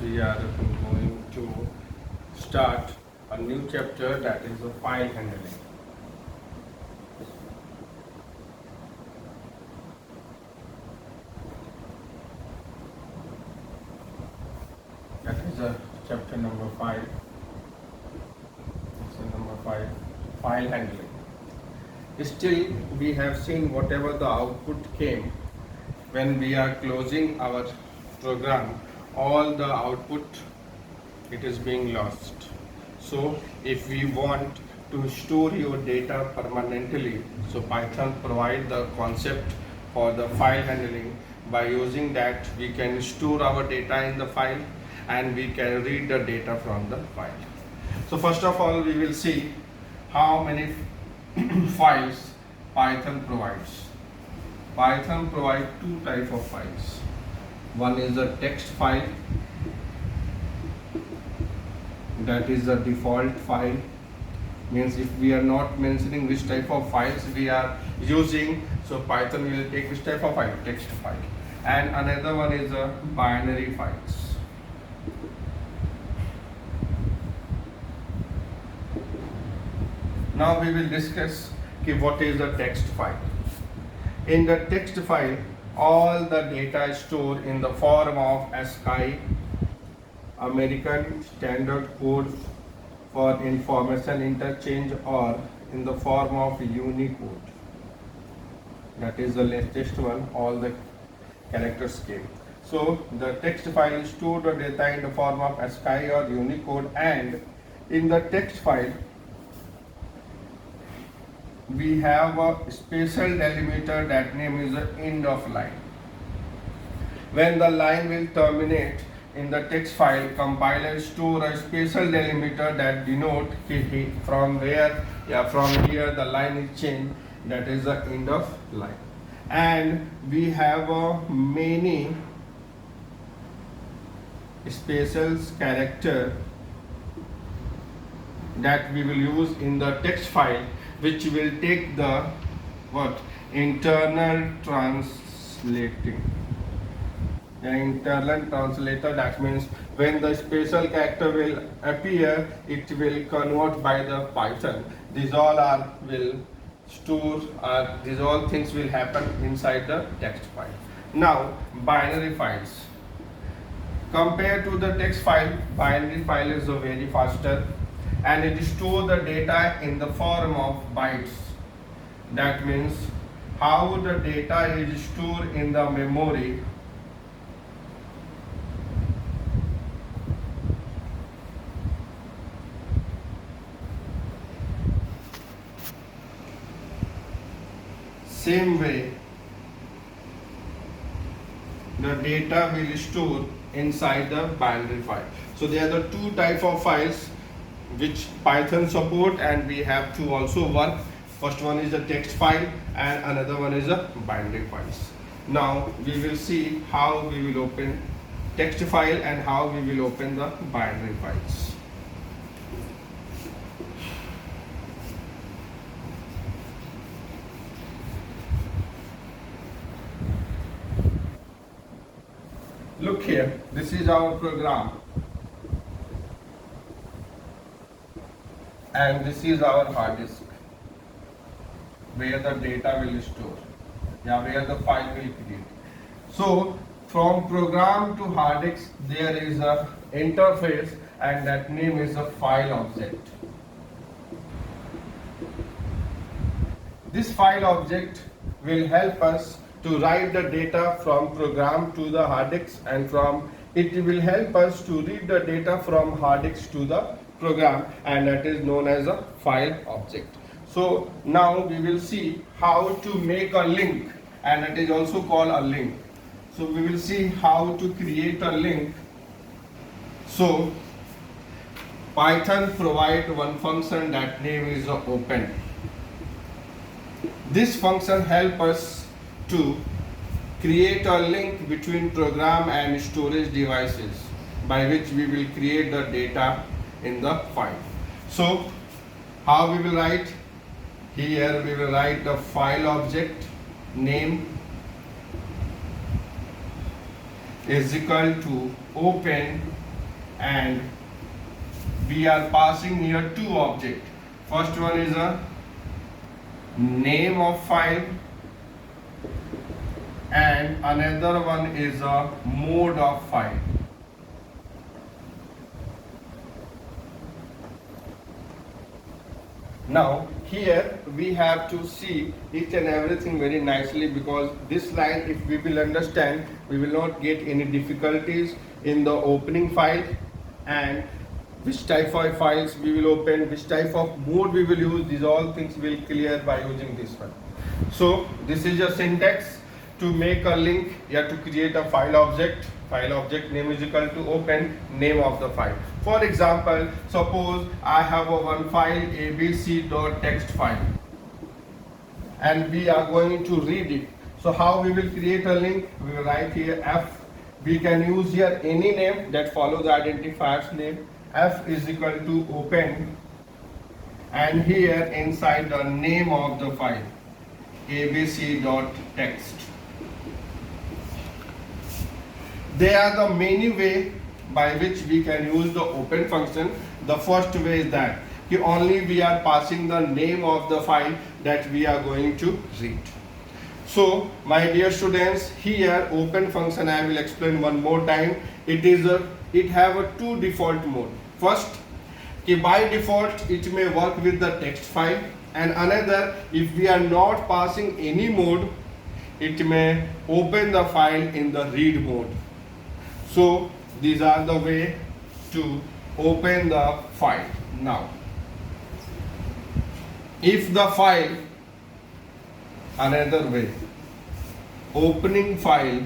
we are going to start a new chapter, that is the file handling. That is chapter number 5. So number 5, file handling. Still, we have seen whatever the output came when we are closing our program, all the output, it is being lost. So if we want to store your data permanently, so Python provide the concept for the file handling. By using that, we can store our data in the file and we can read the data from the file. So first of all, we will see how many files Python provides. Python provides two types of files. One is a text file, that is the default file. Means if we are not mentioning which type of files we are using, so Python will take which type of file, text file. And another one is a binary files. Now we will discuss what is a text file. In the text file, all the data is stored in the form of ASCII, American Standard Code for information interchange, or in the form of Unicode. That is the latest one, all the characters came. So the text file stored the data in the form of ASCII or Unicode, and in the text file we have a special delimiter, that name is the end of line. When the line will terminate in the text file, compiler store a special delimiter that denote from where, from here the line is changed, that is the end of line. And we have many special character that we will use in the text file, which will take the internal translating. The internal translator, that means when the special character will appear, it will convert by the Python. These all will store, these all things will happen inside the text file. Now binary files. Compared to the text file, binary file is very faster, and it stores the data in the form of bytes. That means how the data is stored in the memory. Same way, the data will store inside the binary file. So there are the two types of files which Python support, and we have to also work. First one is a text file and another one is a binary files. Now we will see how we will open text file and how we will open the binary files. Look here, this is our program, and this is our hard disk where the data will store, where the file will create. So from program to hard disk there is a interface, and that name is a file object. This file object will help us to write the data from program to the hard disk, and from it will help us to read the data from hard disk to the program, and that is known as a file object. So now we will see how to make a link, and it is also called a link. So we will see how to create a link. So Python provide one function, that name is open. This function help us to create a link between program and storage devices, by which we will create the data in the file. So how we will write? Here we will write the file object name is equal to open and we are passing here two objects. First one is a name of file and another one is a mode of file. Now here we have to see each and everything very nicely, because this line, if we will understand, we will not get any difficulties in the opening file, and which type of files we will open, which type of mode we will use. These all things will clear by using this one. So this is your syntax. To make a link, you have to create a file object. File object name is equal to open name of the file. For example, suppose I have a one file abc.txt file and we are going to read it. So how we will create a link? We will write here f. We can use here any name that follows the identifier's name. F is equal to open, and here inside the name of the file abc.txt. There are the many ways by which we can use the open function. The first way is that only we are passing the name of the file that we are going to read. So my dear students, here open function I will explain one more time. It have a two default mode. First, by default it may work with the text file, and another, if we are not passing any mode, it may open the file in the read mode. So these are the way to open the file. Now if the file, another way, opening file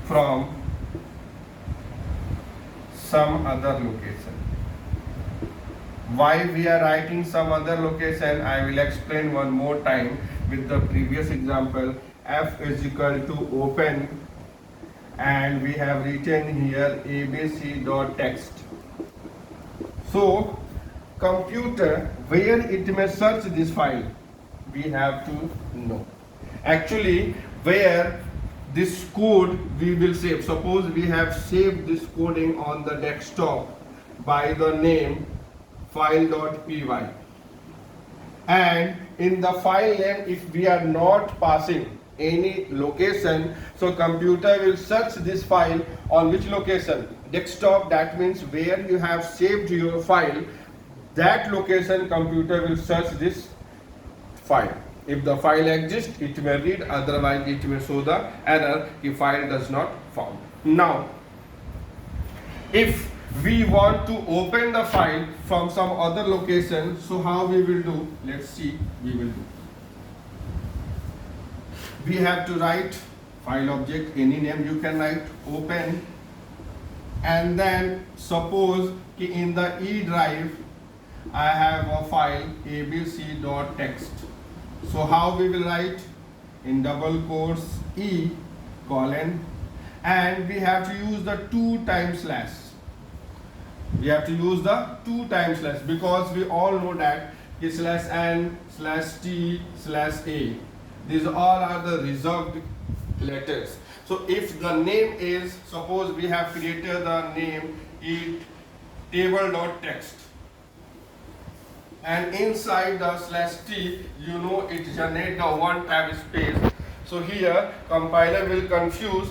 from some other location. Why we are writing some other location, I will explain one more time with the previous example. F is equal to open, and we have written here abc.txt. So computer, where it may search this file, we have to know. Actually, where this code we will save. Suppose we have saved this coding on the desktop by the name file.py, and in the file name, if we are not passing any location, so computer will search this file on which location? Desktop. That means where you have saved your file, that location computer will search this file. If the file exists, it may read, otherwise it may show the error if file does not found. Now if we want to open the file from some other location, so how we will do? Let's see. We will do, we have to write file object, any name you can write, open, and then suppose in the E drive I have a file abc.txt. So how we will write? In double quotes E colon, and we have to use the 2 / we have to use the 2 / because we all know that /n/t/a, these all are the reserved letters. So if the name is, suppose we have created the name table.txt, and inside the /t, you know, it generate the one tab space. So here compiler will confuse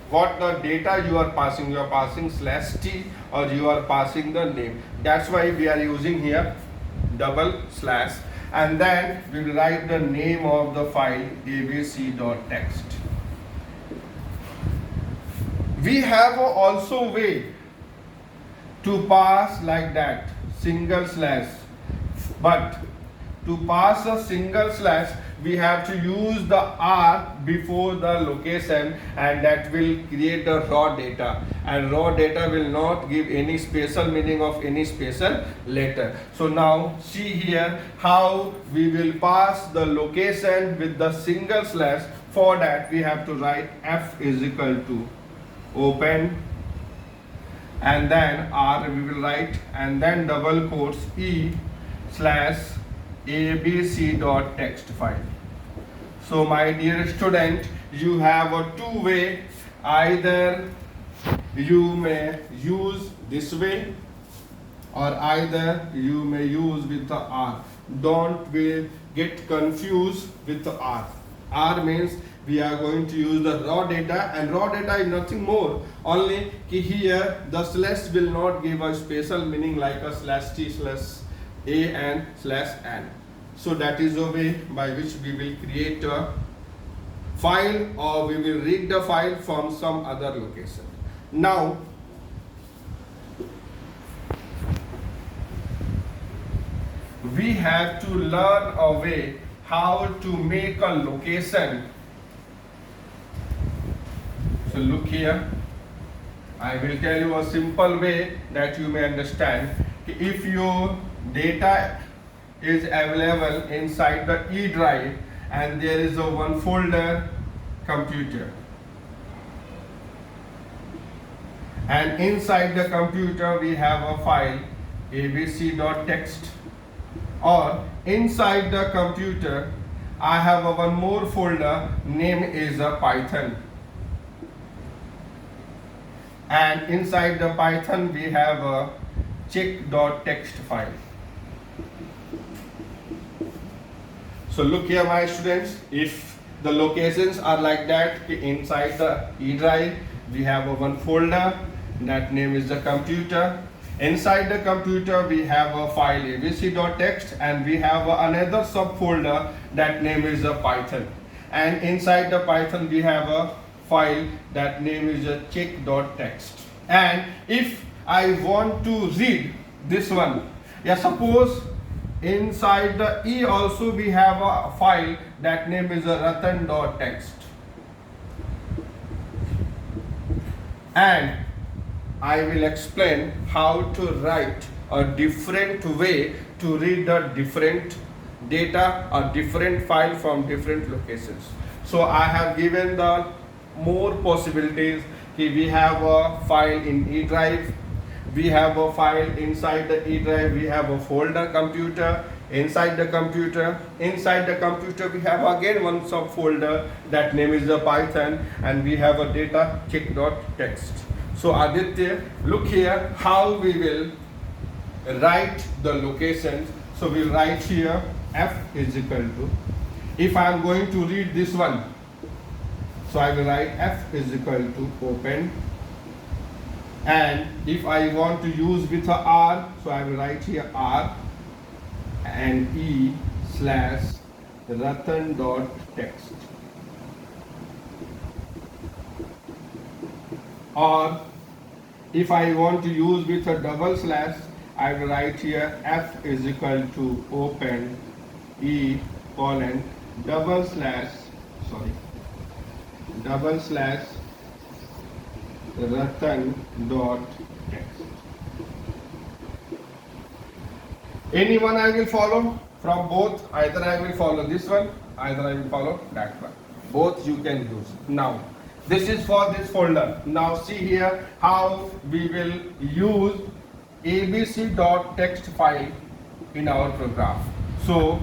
what the data you are passing. You are passing /t or you are passing the name. That's why we are using here double slash, and then we will write the name of the file abc.txt. We have also way to pass like that, single slash, but to pass a single slash we have to use the R before the location, and that will create the raw data, and raw data will not give any special meaning of any special letter. So now see here how we will pass the location with the single slash. For that we have to write F is equal to open, and then R we will write, and then double quotes E / abc.txt file. So my dear student, you have a two-way Either you may use this way or either you may use with the R. Don't get confused with the R. R means we are going to use the raw data, and raw data is nothing more, only here the slash will not give a special meaning like a slash t slash a and slash n. So that is the way by which we will create a file, or we will read the file from some other location. Now we have to learn a way how to make a location. So look here, I will tell you a simple way that you may understand. If your data is available inside the E drive and there is a one folder computer, and inside the computer we have a file abc.txt, or inside the computer I have a one more folder, name is a Python, and inside the Python we have a check.txt file. So look here my students, if the locations are like that, inside the E drive we have a one folder, that name is the computer. Inside the computer we have a file abc.txt, and we have another subfolder, that name is a Python, and inside the Python we have a file that name is a check.txt. And if I want to read this one, suppose inside the E also we have a file that name is a ratan.txt, and I will explain how to write a different way to read the different data or different file from different locations. So I have given the more possibilities. We have a file in E drive, we have a file inside the E drive, we have a folder computer. Inside the computer we have again one subfolder, that name is the Python, and we have a data check.txt. So Aditya, look here how we will write the locations. So we'll write here f is equal to, if I am going to read this one, so I will write f is equal to open, and if I want to use with a R, so I will write here R and E slash ratan.txt, or if I want to use with a double slash, I will write here f is equal to open E colon double slash ratan.txt. Anyone I will follow from both, either I will follow this one, either I will follow that one. Both you can use. Now this is for this folder. Now see here how we will use abc.txt file in our program. So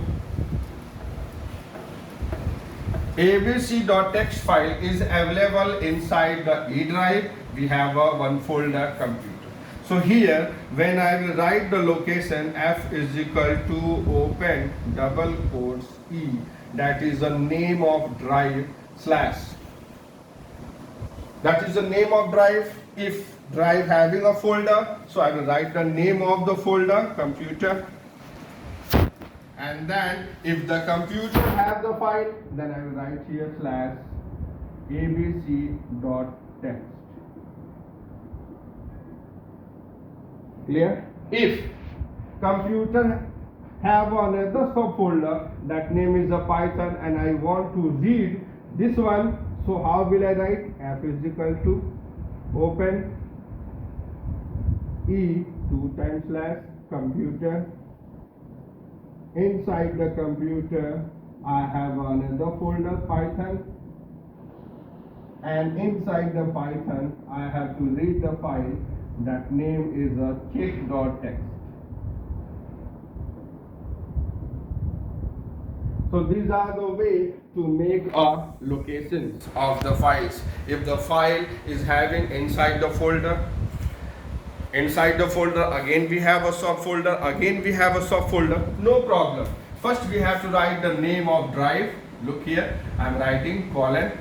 abc.txt file is available inside the E drive. We have a one folder computer. So here when I will write the location f is equal to open double quotes E, that is the name of drive slash, that is the name of drive. If drive having a folder, so I will write the name of the folder computer, and then if the computer has the file, then I will write here slash abc.txt. Clear? If computer have another subfolder, that name is a Python, and I want to read this one, so how will I write? F is equal to open E 2 times slash computer. Inside the computer I have another folder Python, and inside the Python I have to read the file, that name is a check.txt. So these are the way to make a locations of the files. If the file is having inside the folder, again we have a subfolder, again we have a subfolder, no problem. First we have to write the name of drive. Look here, I am writing colon,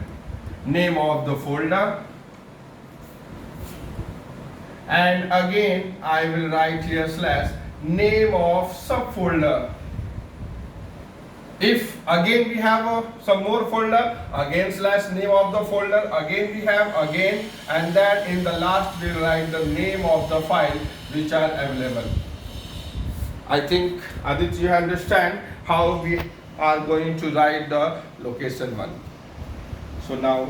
name of the folder, and again I will write here slash name of subfolder. If again we have some more folder, again slash name of the folder, again we have again, and then in the last we will write the name of the file which are available. I think Aditya, you understand how we are going to write the location one. So now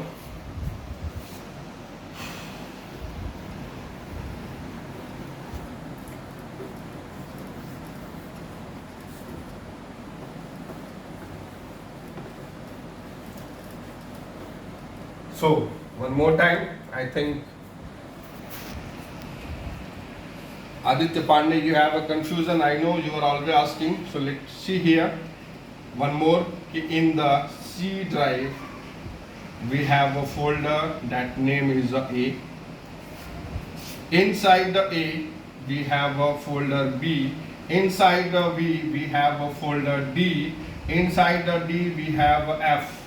one more time, I think Aditya Pandey, you have a confusion. I know you are always asking. So let's see here. One more. In the C drive, we have a folder that name is A. Inside the A, we have a folder B. Inside the B, we have a folder D. Inside the D, we have a F.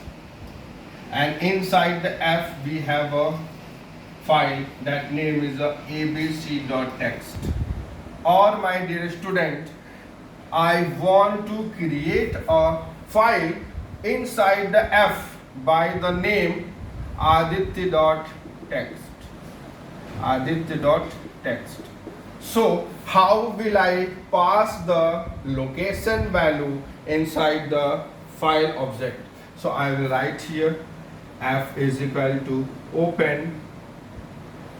And inside the F, we have a file that name is abc.txt. Or my dear student, I want to create a file inside the F by the name aditya.txt. Aditya.txt. So how will I pass the location value inside the file object? So I will write here F is equal to open,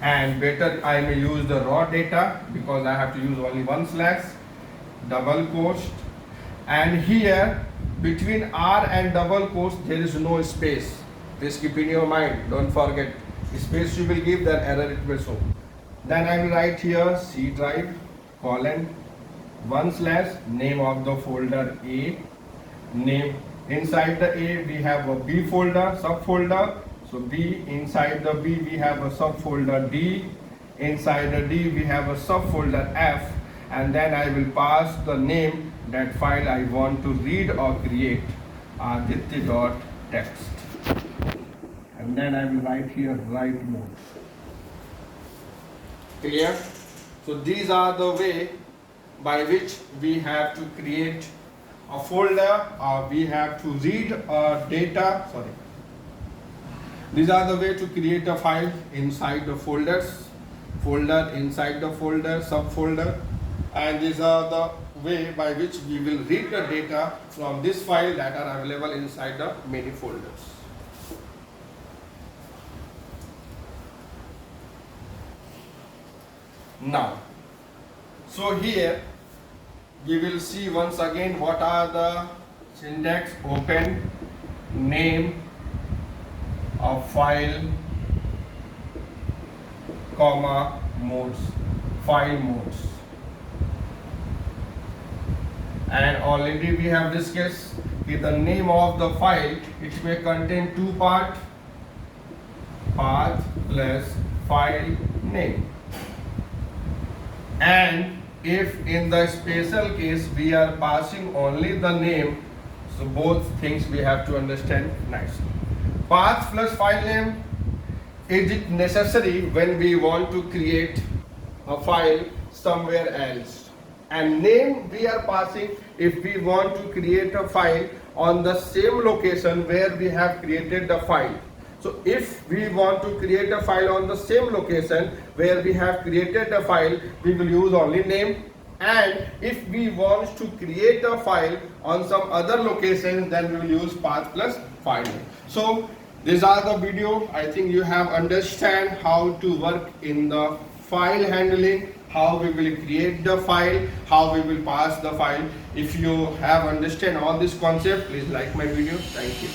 and better I may use the raw data because I have to use only one slash, double quotes, and here between R and double quotes there is no space. Please keep in your mind, don't forget. Space you will give, then error it will show. Then I will write here C drive colon one slash name of the folder A, name. Inside the A we have a B folder, subfolder. So B, inside the B we have a subfolder D. Inside the D we have a subfolder F, and then I will pass the name that file I want to read or create, aditya.txt. And then I will write here write mode. Clear? So these are the way by which we have to create a folder, or we have to read data. These are the way to create a file inside the folders, folder inside the folder, subfolder, and these are the way by which we will read the data from this file that are available inside the many folders. Now, so here we will see once again what are the syntax: open, name of file, comma, modes, file modes. And already we have discussed that the name of the file, it may contain two parts, path plus file name. And if in the special case we are passing only the name, so both things we have to understand nicely. Path plus file name, is it necessary when we want to create a file somewhere else? And name we are passing if we want to create a file on the same location where we have created the file. So if we want to create a file on the same location where we have created a file, we will use only name. And if we want to create a file on some other location, then we will use path plus file name. So these are the video. I think you have understand how to work in the file handling, how we will create the file, how we will pass the file. If you have understand all this concept, please like my video. Thank you.